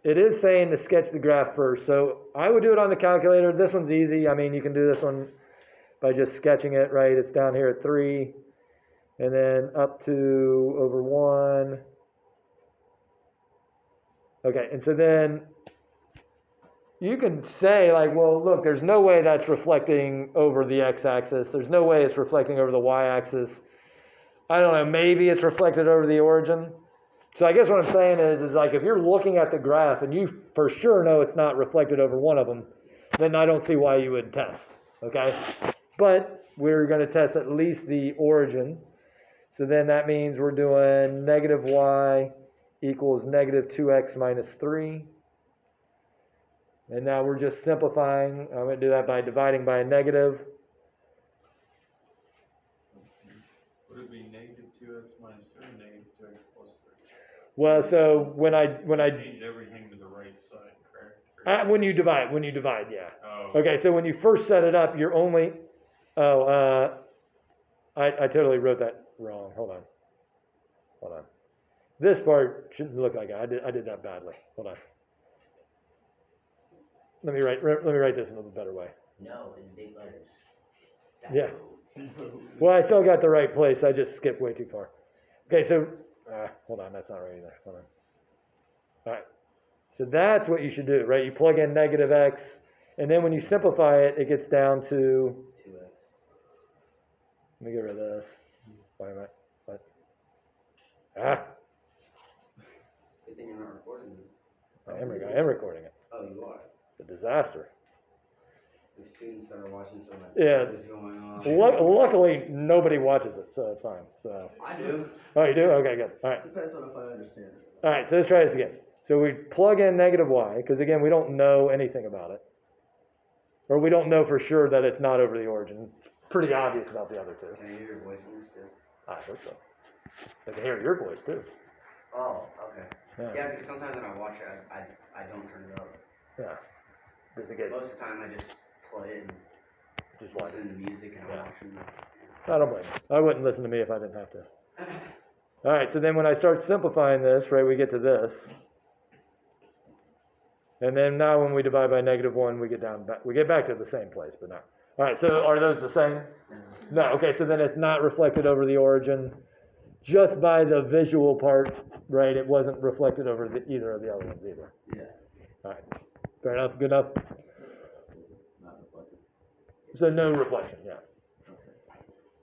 it is saying to sketch the graph first. So I would do it on the calculator. This one's easy. I mean, you can do this one by just sketching it, right? It's down here at 3, and then up to over 1. Okay, and so then you can say, like, well, look, there's no way that's reflecting over the x-axis. There's no way it's reflecting over the y-axis. I don't know, maybe it's reflected over the origin. So I guess what I'm saying is like, if you're looking at the graph and you for sure know it's not reflected over one of them, then I don't see why you would test, okay? But we're going to test at least the origin. So then that means we're doing negative y equals negative 2x minus 3. And now we're just simplifying. I'm going to do that by dividing by a negative. Would it be negative 2x minus 3 and negative 2x plus 3? Well, so when I change everything to the right side, correct? When you divide, yeah. Oh. Okay, so when you first set it up, you're only. I totally wrote that wrong. Hold on. This part shouldn't look like I did that badly. Hold on. Let me write this in a little better way. No, in big letters. Yeah. Well, I still got the right place. I just skipped way too far. Okay, so hold on, that's not right either. Hold on. All right. So that's what you should do, right? You plug in negative x, and then when you simplify it, it gets down to 2x. Let me get rid of this. Why am I? What? Good thing you're not recording it. I am recording it. Oh, you are. It's a disaster. The students that are watching, so like, Yeah. what is going on? Luckily, nobody watches it, so it's fine. So. I do. Oh, you do? Okay, good. All right. Depends on if I understand it. All right, so let's try this again. So we plug in negative y, because again, we don't know anything about it. Or we don't know for sure that it's not over the origin. It's pretty obvious about the other two. Can I hear your voice in this too? I hope so. I can hear your voice too. Oh, okay. Yeah. Yeah, because sometimes when I watch it, I don't turn it up. Yeah. Does it get Most of the time I just play it and just watch it? listen to music and I'm Yeah. watching it. I don't blame you. I wouldn't listen to me if I didn't have to. All right, so then when I start simplifying this, right, we get to this. And then now when we divide by negative 1, we get back to the same place, but not. All right, so are those the same? No, okay, so then it's not reflected over the origin. Just by the visual part, right, it wasn't reflected over either of the other ones either. Yeah. All right, fair enough, good enough? Not reflected. So no reflection, yeah.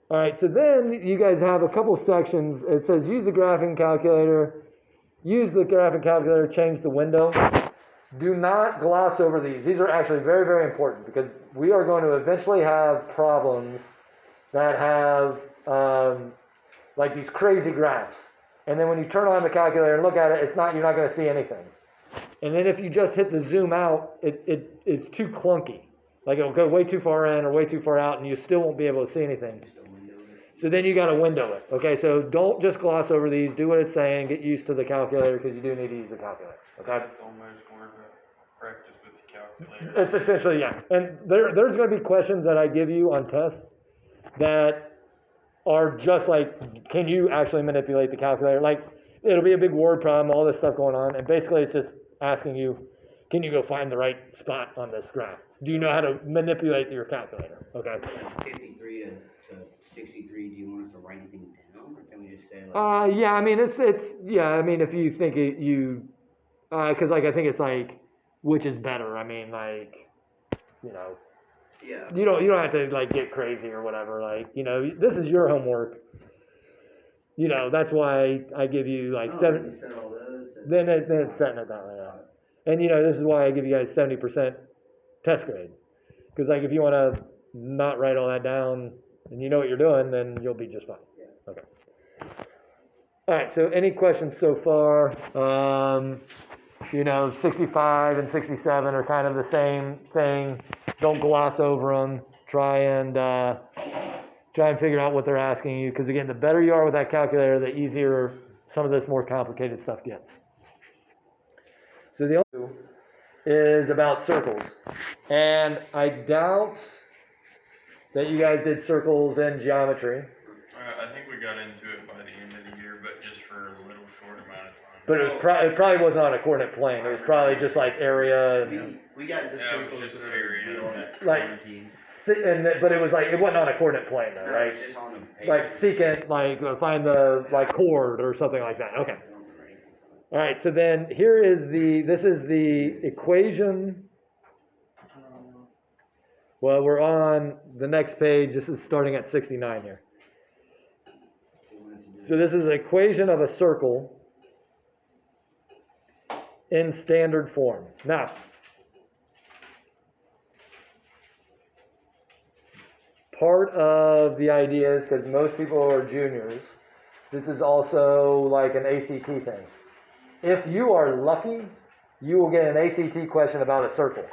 All right, so then you guys have a couple sections. It says use the graphing calculator, change the window. Do not gloss over these. These are actually very, very important because we are going to eventually have problems that have like these crazy graphs. And then when you turn on the calculator and look at it, you're not going to see anything. And then if you just hit the zoom out, it's too clunky. Like it'll go way too far in or way too far out and you still won't be able to see anything. So then you got to window it. Okay, so don't just gloss over these. Do what it's saying. Get used to the calculator because you do need to use the calculator. Okay. It's almost more of a practice with the calculator. It's essentially, yeah. And there's going to be questions that I give you on tests that are just like, can you actually manipulate the calculator? Like, it'll be a big word problem, all this stuff going on, and basically it's just asking you, can you go find the right spot on this graph? Do you know how to manipulate your calculator? Okay. 53 to 63, do you want us to write anything down, or can we just say like... Yeah, I mean, if you think because like, I think it's like, which is better? I mean, like, Yeah. you don't have to like get crazy or whatever. Like, this is your homework. That's why I give you like 7. You said all those. Then it's setting it that way out. And this is why I give you guys 70% test grade. Because like if you want to not write all that down and you know what you're doing, then you'll be just fine. Yeah. Okay. All right. So any questions so far? 65 and 67 are kind of the same thing. Don't gloss over them. Try and figure out what they're asking you. Because again, the better you are with that calculator, the easier some of this more complicated stuff gets. So the other is about circles. And I doubt that you guys did circles in geometry. I think we got into it by the end of the year, but just for a little short amount of time. But it probably wasn't on a coordinate plane. It was probably just like area and, We got into Yeah, it was circles just that area. we on that Like- quarantine. but it was like, it wasn't on a coordinate plane though, No, right? it's just on the paper. Like secant, like find the like chord or something like that. Okay. All right. So then here is this is the equation. Well, we're on the next page. This is starting at 69 here. So this is an equation of a circle in standard form. Now, part of the idea is because most people are juniors, this is also like an ACT thing. If you are lucky, you will get an ACT question about a circle.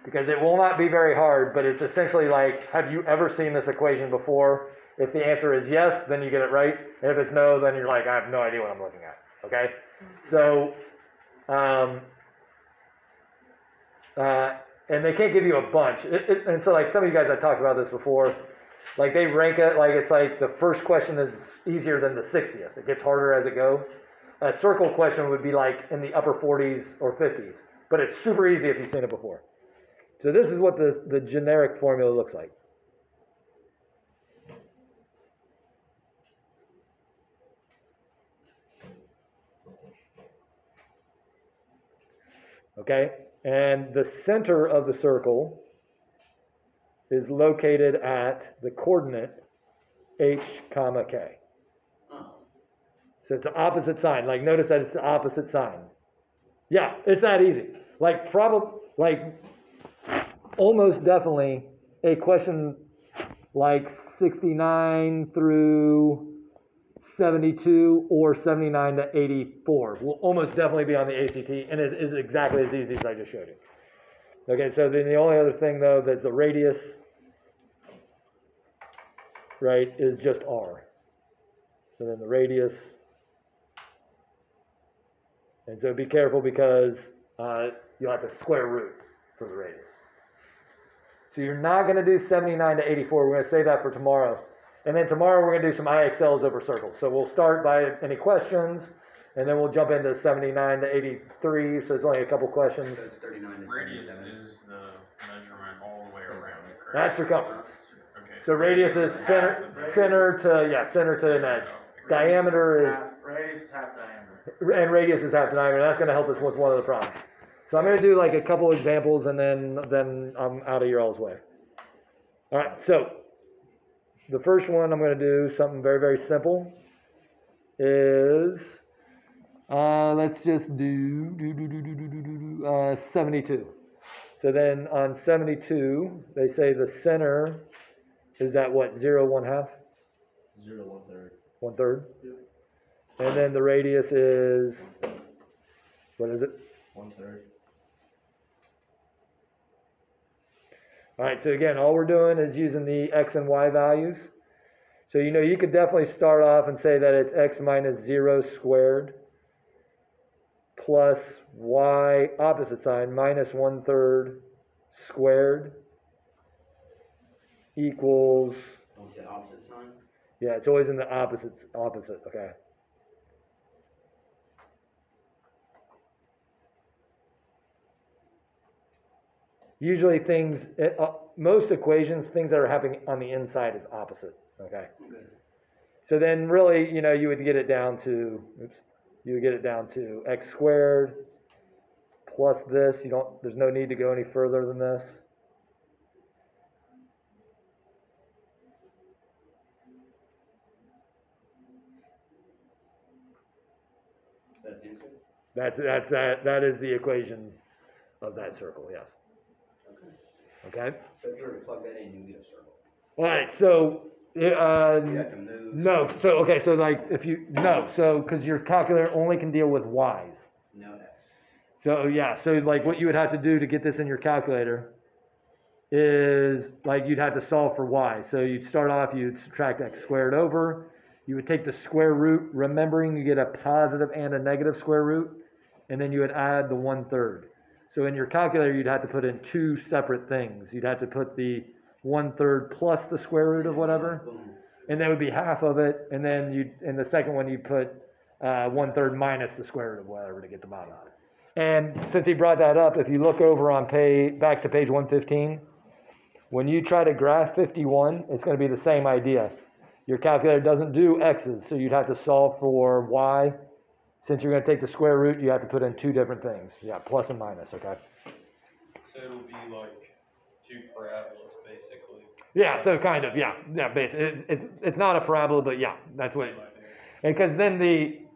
Because it will not be very hard, but it's essentially like, have you ever seen this equation before? If the answer is yes, then you get it right. And if it's no, then you're like, I have no idea what I'm looking at. Okay? So, and they can't give you a bunch. And so like some of you guys have talked about this before. Like they rank it, like it's like the first question is easier than the 60th. It gets harder as it goes. A circle question would be like in the upper 40s or 50s. But it's super easy if you've seen it before. So this is what the generic formula looks like. Okay, and the center of the circle is located at the coordinate h comma k. Oh, So it's the opposite sign. Like notice that it's the opposite sign. Yeah, it's that easy. Like almost definitely a question like 69 through 72 or 79 to 84 will almost definitely be on the ACT, and it is exactly as easy as I just showed you. Okay, so then the only other thing though that's the radius, right, is just r. So then the radius, and so be careful because you'll have to square root for the radius. So you're not going to do 79 to 84. We're going to save that for tomorrow. And then tomorrow we're going to do some IXLs over circles. So we'll start by any questions, and then we'll jump into 79 to 83. So it's only a couple questions. so it's 39 to Radius 77. is the measurement all the way around, correct? That's circumference. Okay. So radius is center to an edge. Diameter is, Radius is half diameter. and radius is half diameter. That's going to help us with one of the problems. So I'm going to do like a couple examples, and then I'm out of your all's way. All right, so the first one I'm going to do something very, very simple is, let's just do 72. So then on 72, they say the center is at what, 0, 1/2? 0 1/3. 1/3? And then the radius is, what is it? 1/3. All right, so again, all we're doing is using the x and y values. So, you could definitely start off and say that it's x minus 0 squared plus y opposite sign minus 1/3 squared equals, What's the opposite sign? yeah, it's always in the opposite, okay. Usually most equations, things that are happening on the inside is opposite, okay? Okay. So then really, you would get it down to, x squared plus this. There's no need to go any further than this. That's the answer? That is the equation of that circle, yes. Okay? So if you were to plug that in, you get a circle. All right, so, You have to move. no, so like because your calculator only can deal with y's. No X. So yeah, so like what you would have to do to get this in your calculator is like you'd have to solve for y. So you'd start off, you'd subtract x squared over, you would take the square root, remembering you get a positive and a negative square root, and then you would add the 1/3. So in your calculator, you'd have to put in two separate things. You'd have to put the 1/3 plus the square root of whatever, Boom. and that would be half of it, and then in the second one, you'd put 1/3 minus the square root of whatever to get the bottom. And since he brought that up, if you look over on back to page 115, when you try to graph 51, it's going to be the same idea. Your calculator doesn't do x's, so you'd have to solve for y. Since you're going to take the square root, you have to put in two different things. Yeah, plus and minus, okay? So it'll be like two parabolas, basically. Yeah, so kind of, yeah, basically. It's not a parabola, but yeah, that's what. Same idea. And because then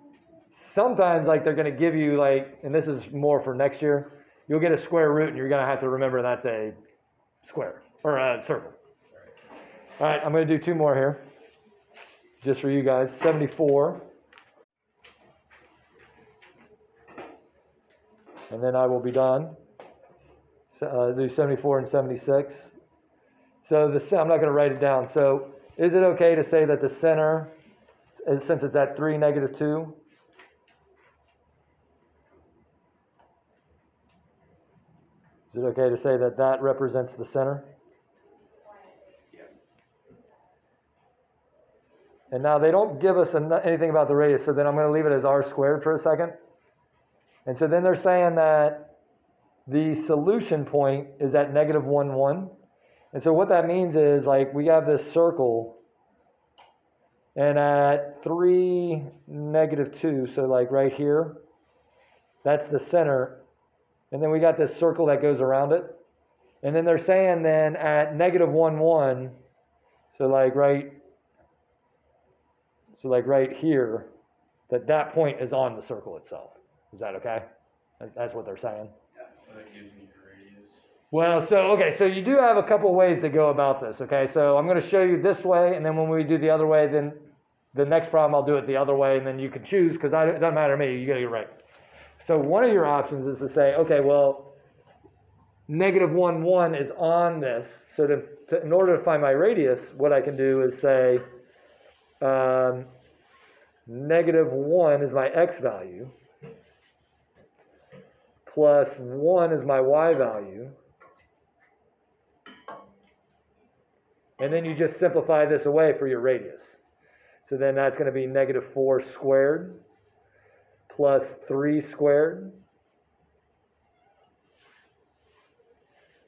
sometimes like they're going to give you like, and this is more for next year, you'll get a square root and you're going to have to remember that's a square or a circle. All right, I'm going to do two more here, just for you guys. 74. And then I will be done. Do 74 and 76. So I'm not going to write it down. So is it okay to say that the center, since it's at 3, -2, is it okay to say that that represents the center? Yeah. And now they don't give us anything about the radius, so then I'm going to leave it as r squared for a second. And so then they're saying that the solution point is at -1, 1. And so what that means is, like, we have this circle, and at 3, -2, so like right here, that's the center. And then we got this circle that goes around it. And then they're saying then at -1, 1, so like right here, that point is on the circle itself. Is that okay? That's what they're saying. So that gives me your radius. Well, so you do have a couple ways to go about this, okay? So I'm going to show you this way, and then when we do the other way, then the next problem I'll do it the other way, and then you can choose, because it doesn't matter to me, you got to get it right. So one of your options is to say, okay, well, -1, 1 is on this, so in order to find my radius, what I can do is say -1 is my x value, plus 1 is my y value. And then you just simplify this away for your radius. So then that's going to be -4 squared plus 3 squared.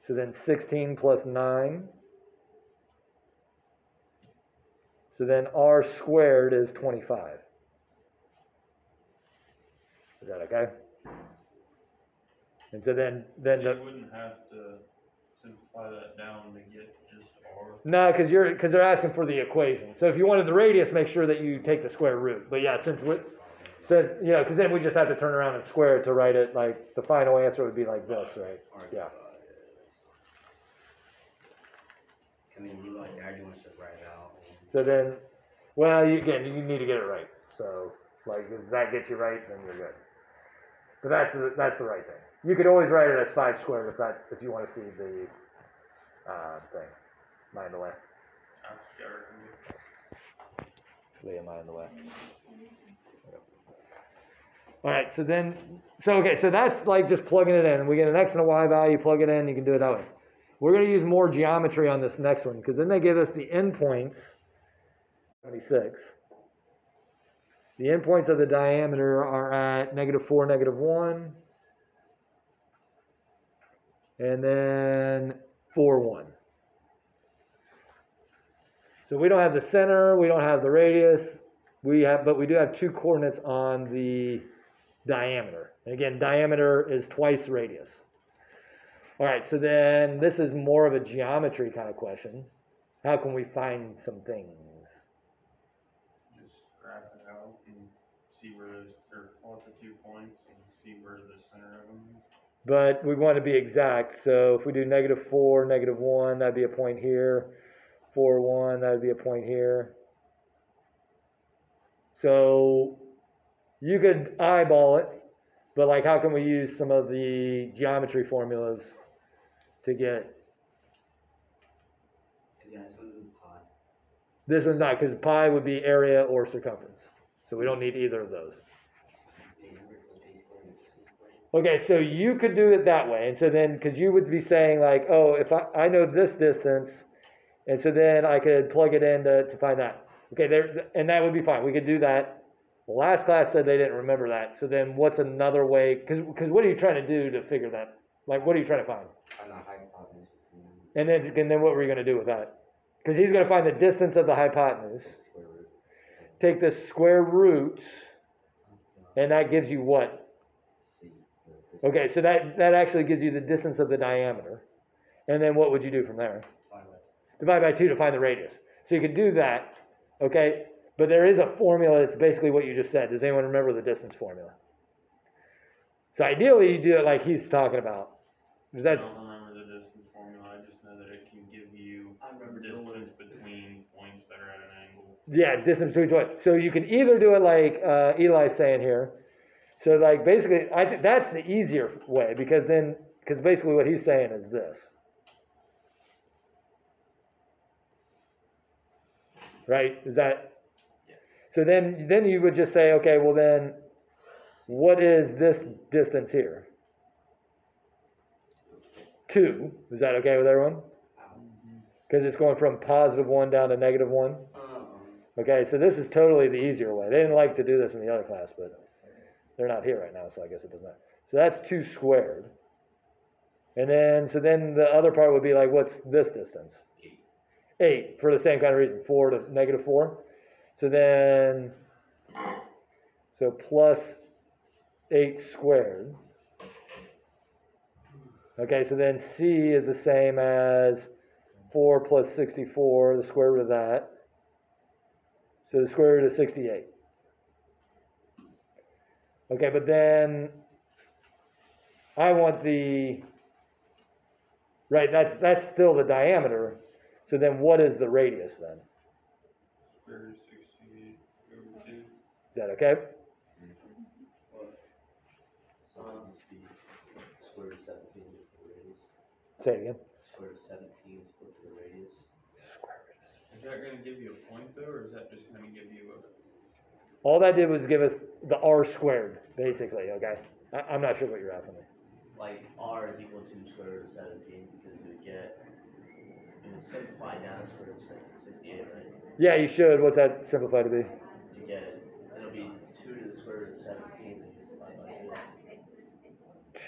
So then 16 plus 9. So then r squared is 25. Is that okay? And so then So you wouldn't have to simplify that down to get just r. no, because they're asking for the equation. So if you wanted the radius, make sure that you take the square root. But yeah, because then we just have to turn around and square it to write it. Like the final answer would be like this, right? Yeah. I mean, you like, I do want to write it out. So then, well, you need to get it right. So like, if that gets you right, then you're good. But that's the right thing. You could always write it as 5 squared if you want to see the thing. Mind the way. I'm scared. Leah, mind the way. All right, so that's like just plugging it in. We get an x and a y value, plug it in, you can do it that way. We're going to use more geometry on this next one, because then they give us the endpoints, 76. The endpoints of the diameter are at -4, -1, and then 4, 1. So we don't have the center, we don't have the radius, but we do have 2 coordinates on the diameter. And again, diameter is twice radius. All right, so then this is more of a geometry kind of question. How can we find some things? Just graph it out and see where plot the 2 points and see where the center of them is. But we want to be exact. So if we do -4, -1, that'd be a point here. 4, 1, that'd be a point here. So you could eyeball it, but like how can we use some of the geometry formulas to get? Again, it's going to be pi. This one's not, because pi would be area or circumference. So we don't need either of those. Okay, so you could do it that way. And so then, because you would be saying like, oh, if I know this distance, and so then I could plug it in to find that. Okay, there, and that would be fine. We could do that. The last class said they didn't remember that. So then what's another way? Because what are you trying to do to figure that? Like, what are you trying to find? Find the hypotenuse between them. And then what were you going to do with that? Because he's going to find the distance of the hypotenuse, Square root. take the square root, and that gives you what? See. Okay, so that actually gives you the distance of the diameter. And then what would you do from there? Divide by 2 to find the radius. So you could do that, okay? But there is a formula that's basically what you just said. Does anyone remember the distance formula? So ideally you do it like he's talking about. Because I that's, don't remember the distance formula, I just know that it can give you distance between points that are at an angle. yeah, distance between what? So you can either do it like Eli's saying here. So like basically, I think that's the easier way because basically what he's saying is this. Right? Is that? So then you would just say, okay, well then, what is this distance here? 2. Is that okay with everyone? Because it's going from +1 down to -1. Okay, so this is totally the easier way. They didn't like to do this in the other class, but they're not here right now, so I guess it doesn't matter. So that's 2 squared. And then, so then the other part would be like, what's this distance? 8, for the same kind of reason, 4 to -4. So then, so plus 8 squared. Okay, so then C is the same as 4 plus 64, the square root of that. So the square root of 68. Okay, but then I want right, that's still the diameter. So then what is the radius then? Square root of 68 over 2. Is that okay? Square root of 17 is the radius. Say it again. Square root of 17 is split to the radius. Is that gonna give you a point though, or is that just gonna give you a? All that did was give us the r squared, basically, okay? I'm not sure what you're asking me. Like r is equal to square root of 17 because it would simplify down to square root of 68, right? Yeah, you should. What's that simplified to be? You get, it'll be 2 to the square root of 17 and just divide by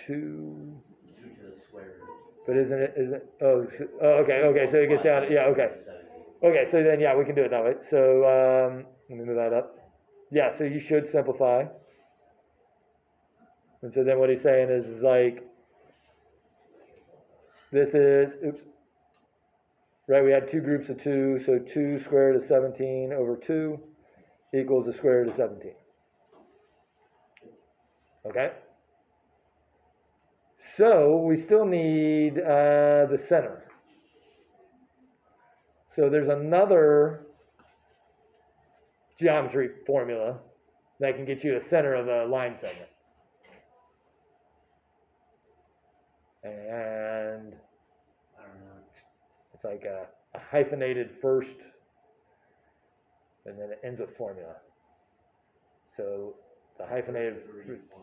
2. 2. 2 to the square root. But okay, so it gets down, yeah, okay. Okay, so then, yeah, we can do it that way. So, let me move that up. Yeah, so you should simplify. And so then what he's saying is like, this is, right, we had 2 groups of 2, so 2 square root of 17 over 2 equals the square root of 17. Okay? So we still need the center. So there's another geometry formula that can get you the center of a line segment. And I don't know. it's like a hyphenated first, and then it ends with formula. So the hyphenated,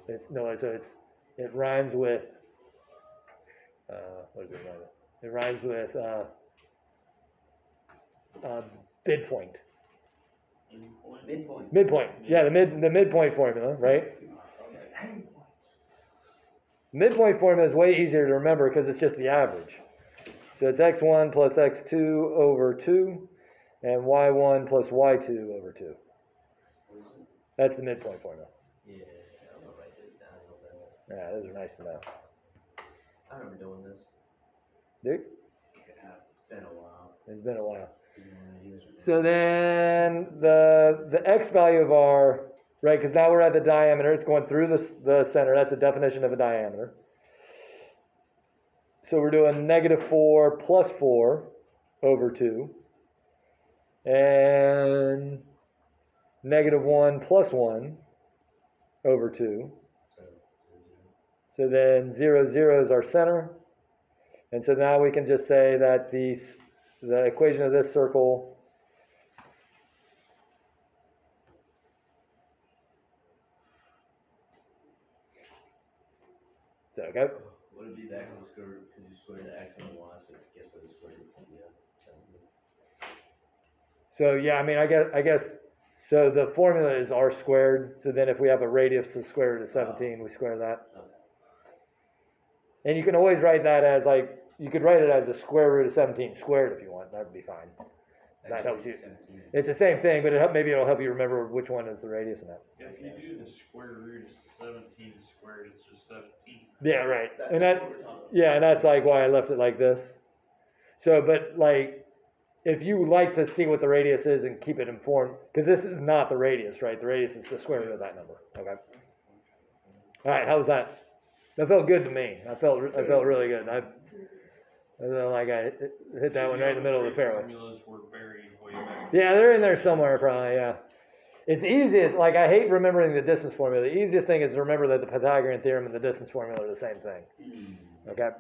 it rhymes with, what does it rhyme with? It rhymes with bid point. Midpoint. Midpoint. Yeah, the midpoint formula, right? Midpoint formula is way easier to remember because it's just the average. So it's x1 plus x2 over 2 and y1 plus y2 over 2. That's the midpoint formula. Yeah, I'm gonna write this down a little bit. Yeah, those are nice to know. I remember doing this. Dude, Yeah, it's been a while. it's been a while. Yeah, So then the x value of our, right, because now we're at the diameter, it's going through the center, that's the definition of a diameter. So we're doing -4 plus 4 over 2, and -1 plus 1 over 2. So then 0, 0 is our center, and so now we can just say that the equation of this circle is that okay? Would it be the x and the square root because you squared the x and the y, so it gets rid of the square root from the So yeah, I mean, I guess, so the formula is r squared, so then if we have a radius of square root of 17, we square that. Okay. And you can always write that as like, you could write it as a square root of 17 squared if you want, that would be fine. That helps you. It's the same thing, but maybe it'll help you remember which one is the radius in that. If you do the square root of 17 squared, it's just 17. Yeah, right. That's And that, what we're talking about. yeah, and that's like why I left it like this. So, but like, if you like to see what the radius is and keep it informed, because this is not the radius, right? The radius is the square root of that number. Okay. All right. How was that? That felt good to me. I felt really good. I felt like I hit that one right in the middle of the fairway. Formulas were buried way back. Yeah, they're in there somewhere probably. Yeah. It's easiest. Like I hate remembering the distance formula. The easiest thing is to remember that the Pythagorean theorem and the distance formula are the same thing. Okay.